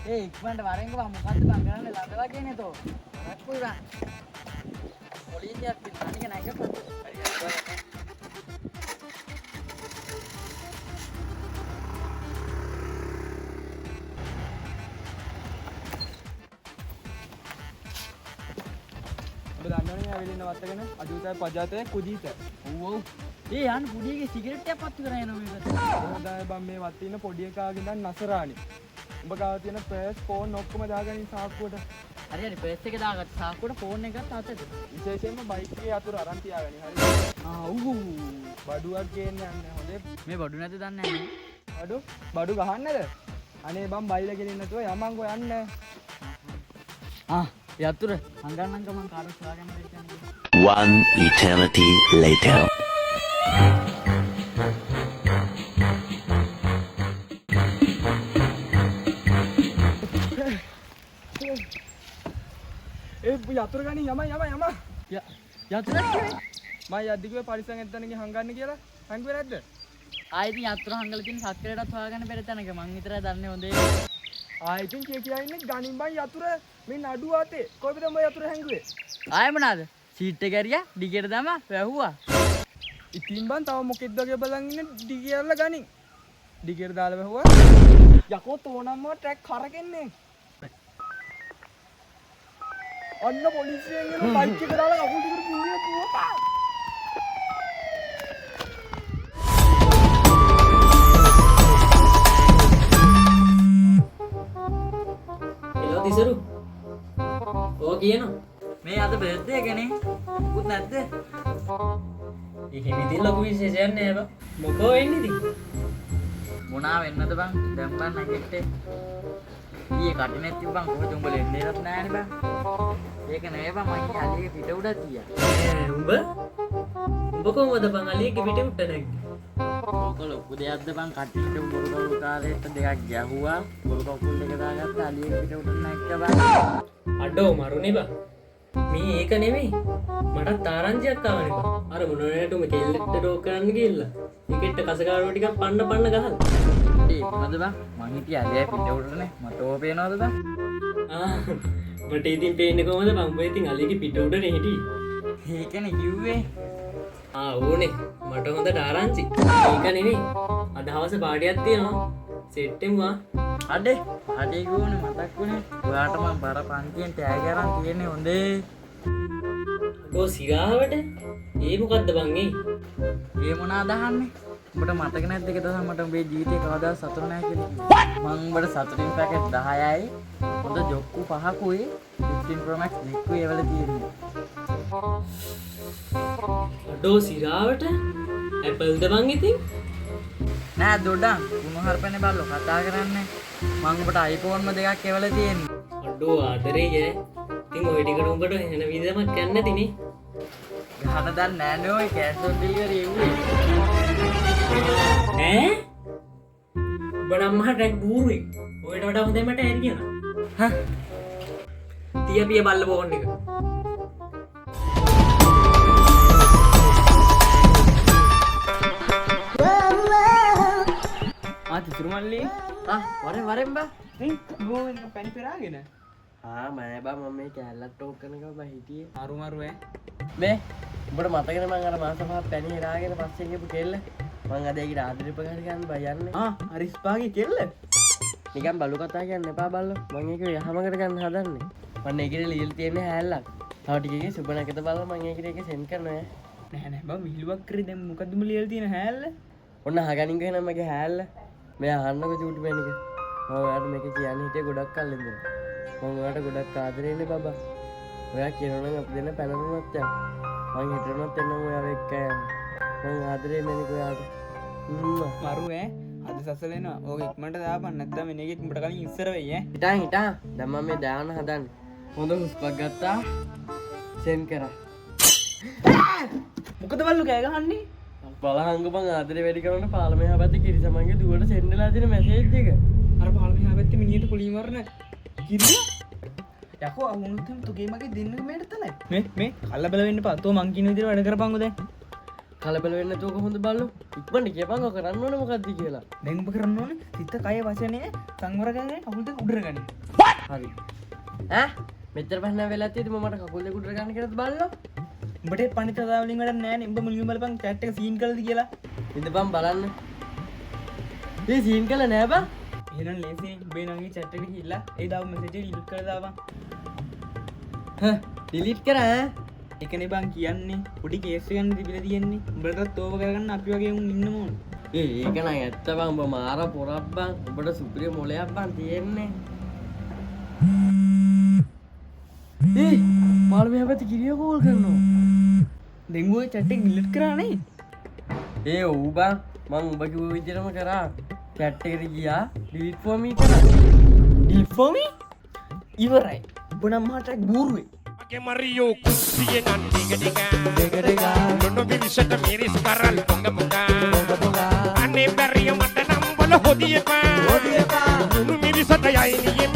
ඉක්මනට වරෙන්ක බං මොකද්ද බං කරන්නේ ළඟලා කියන්නේ තෝ. රක්කුයි බං. පොලිසියක් පිටානික නැගපො. දන්නවනේ ඇවිලින්න වත්තගෙන අජූතයි පජාතයි කුජීත. ඔව්. ඒ යන්න පුඩියගේ සිගරට් එකක් පත්තු කරගෙන යනවා මේකට. හොඳයි බං මේ වත්තේ ඉන්න පොඩි එකාගෙන් දැන් නසරාණි. උඹ ගාව තියෙන පර්ස් ෆෝන් ඔක්කොම දාගනින් සාක්කුවට. හරි හරි පර්ස් එක දාගත්ත සාක්කුවට ෆෝන් එකත් අතට. විශේෂයෙන්ම බයික් එකේ අතුරු අරන් තියාගනි. හරි. ඔව්. බඩුවක් ගේන්න යන්නේ හොඳේ. මේ බඩු නැද්ද දන්නේ නැහැ. බඩු ගහන්නද? අනේ බං බයිලා ගෙලින්න නැතුව යමන්කෝ යන්න. යතුරු හංගන්නං ගමන් කාර් සොයාගෙන ඉන්න. One eternity later. යතුරු ගනි යම යතුරු කියන්නේ මම යද්දිකුවේ පරිසං එක්තනගේ හංගන්න කියලා හංගුවේ නැද්ද? ආයිති යතුරු හංගලා තියෙන සක්කරේටත් හොයාගන්න බැරි තැනක මං විතරයි දන්නේ හොඳේ. ආයිතින් කියා ඉන්නේ ගනින් බං යතුරු මේ නඩුව අතේ කොහෙද උඹ යතුරු හැංගුවේ? ආයෙ මොනවාද? සීට් එක ඇරියා ඩිගේට දැම්මා වැහුවා. ඉතින් බං තව මොකෙද්ද වගේ බලන් ඉන්නේ ඩිගේරලා ගනින්. ඩිගේට දාලා වැහුවා. යකෝ තෝනම්ම ට්‍රැක් කරගෙන්නේ. අන්න පොලිසියෙන් එන බයික් එක දාලා අකුල් ටිකට පුංගිය පුවපා. එළව තිසරු. ඕක කියනවා. මේ අද බර්ත්ඩේ එකනේ. මුකුත් නැද්ද? එහෙම ඉතින් ලොකු විශේෂයක් නෑ බං. මොකෝ වෙන්නේ ඉතින්? මොනා වෙන්නද බං? දැන් බං නැගෙත්තේ. ඊයේ කටිනෙත් තිබ්බන් කොහෙද උඹ ලෙන්නේවත් නෑනේ බං. ඒක නෙවෙයි බං මම අලියගේ පිට උඩ තියා. උඹ කොහමද බං අලියගේ පිට උඩ නැග්ගේ? ඕක ලොකු දෙයක්ද බං කටිට බොරු බොරු කාලෙට දෙකක් ගැහුවා. බොරු කකුල් දෙක දාගත්ත අලියගේ පිට උඩ නැග්ග බං. අඩෝ මරුනේ බං. මේ ඒක නෙමෙයි. මටත් තාරංචියක් ආවනේ බං. අර මොනවටම කෙල්ලෙක්ට ඩෝක් කරන්න ගිහිල්ලා. ටිකෙට් කසකාරෝ ටිකක් පන්න ගහලා. ඒ මොනවද බං? මං හිටියේ අලියගේ පිට උඩනේ. මට ඕක පේනවද බං? මට ඉතින් පේන්නේ කොහමද බං? උඹ ඉතින් අලියගේ පිට උඩනේ හිටියේ. ඒකනේ කිව්වේ. ඕනේ මට හොඳට ආරංචි. ඒක නෙමෙයි. අද හවස පාටියක් තියෙනවා. සෙට් එමුවා. අඩේ ගෝනේ මතක් වුණේ. ඔයාට මම බර පන්තියෙන් ටැග් අරන් තියෙන්නේ හොඳේ. අඩෝ සිරාවට? ඒ මොකද්ද බං ඒ? ඒ මොනවාද අහන්නේ? උඹට මතක නැද්ද ඒක තමයි මට උඹේ ජීවිතේ කවදාවත් සතුට නැහැ කියලා. මම උඹට සතුටින් පැකට් 10යි හොඳ ජොක්කු 5කුයි 15 Pro Max දෙකකුයි ඒවල තියෙන්නේ. අඩෝ සිරාවට? ඇපල්ද බං ඉතින්? නෑ දොඩම් කුණුහරුපනේ බල්ලෝ කතා කරන්නේ. මම උඹට iPhone දෙකක් ඒවල තියෙන්නේ. අඩෝ ආදරේ ඈ. ඉතින් ඔය ටිකට උඹට එන විදිහමක් යන්නේ නැතිනේ. ගහන දන්නේ නෑනේ ඔය කෑෂ් ඔන් ඩෙලිවරි එව්වේ. ඈ? උඹ නම් මහ ට්‍රැක් බූරුයි. ඔයට වඩා හොඳයි මට ඇරි කියනවා. තියපිය බල්ල ෆෝන් එක. තිසුරුමල්ලි වරෙන් බා. ගෝවෙන් පැණි පෙරාගෙන. මම බා මම මේ කැලලක් ටෝක් කරනකම් බා හිටියේ. අරුමරු ඈ. මේ උඹට මතකද මං අර මාස පහක් පැණි හරාගෙන පස්සේ ගිහපු කෙල්ල? මං අද ඒකට ආදරේ උපකාර ගන්න බා යන්නේ. හරිස්පාගේ කෙල්ල. නිකන් බලු කතා කියන්න එපා බල්ලෝ. මං ඒක යහමකට ගන්න හදන්නේ. මම ඒකේ ලියලා තියෙන්නේ හැල්ලක්. තව ටිකකින් සුබ නැකත බලලා මං ඒකට ඒක සෙන්ඩ් කරනවා. නෑ බා විහිළුවක් කරේ දැන් මොකද්ද උඹ ලියලා තියෙන හැල්ල? ඔන්න අහගනින් ගහන මගේ හැල්ල. මේ අහන්නකො චූටි පැණික. මම ඔයාලට මේක කියන්න හිටියේ ගොඩක් කල් ඉඳන්. මම ඔයාලට ගොඩක් ආදරේනේ බබා. ඔයා කියනවා නම් අපි දෙන්න පැනරුණත් යන්න. මං හිටරනොත් එන්නම් ඔයාව එක්ක යන්න. මං ආදරේ මැනික ඔයාට. මරු ඈ. අද සසල එනවා. ඕක ඉක්මනට දාපන් නැත්නම් මේ නෙගෙත් උඹට කලින් ඉස්සර වෙයි ඈ. හිටන්. දැන් මම මේ දාන හදන්නේ. හොඳ හුස්පක් ගත්තා. සෙන්ඩ් කරා. මොකද බල්ලු කෑ ගහන්නේ? බලහංග බං ආදරේ වැඩි කරන පාලමේ පැත්තේ කිරිසමන්ගේ දුවට සෙන්ඩ් වෙලා තියෙන මැසේජ් එක. අර පාලමේ පැත්තේ මිනිහට කුලී මරන කිරිය. යකෝ අහුනුත් තුගේ මගේ දෙන්න මේට තමයි. මේ කල්ල බල වෙන්න පා. තෝ මං කියන විදිහට වැඩ කරපන්කෝ දැන්. කලබල වෙන්න නැතුව කොහොමද බල්ලෝ ඉක්මනට කියපන් ඔය කරන්න ඕනේ මොකද්ද කියලා දැන් ඔබ කරන්න ඕනේ සිත කය වචනය සංවර කරගෙන කකුල් දෙක උඩට ගන්න. හරි ඈ මෙච්චර පහන වෙලා තියෙදි මම මට කකුල් දෙක උඩට ගන්න කියලාද බල්ලෝ උඹට පණිත කතා වලින් වැඩක් නැහැ නේ. උඹ මුලින්ම බලපන් chat එක සීන් කළාද කියලා. ඉඳපන් බලන්න ඒ සීන් කළා නෑ බං එහෙනම් ලේසියෙන් උඹේ නංගි chat එකට ගිහිල්ලා ඒ දාපු message එක delete කරලා දාපන්. හ්ම් ඩිලීට් කරා ඈ එකනේ බං කියන්නේ පොඩි කේස් එකක් ගන්න තිබිලා තියෙන්නේ. උඹලටත් ඕව කරගන්න අපි වගේ උන් ඉන්න ඕන. ඒක නම් ඇත්ත බං උඹ මාර පොරක් බං උඹට සුපිරිය මොලයක් බං තියෙන්නේ පාලම හැබැති කිරිය කෝල් කරනවා දැන් ඔය chat එක delete කරා නේ. ඔව් බං මං උඹ කිව්ව විදිහටම කරා chat එකට ගියා delete for me කරා delete for me ඉවරයි. උඹ නම් මහට බූරුවේ. Mario kusiye nan diga diga lono birisata miris karal ponga ponga ane bariya mata nam bolo hodiye pa nunu mirisata ya ini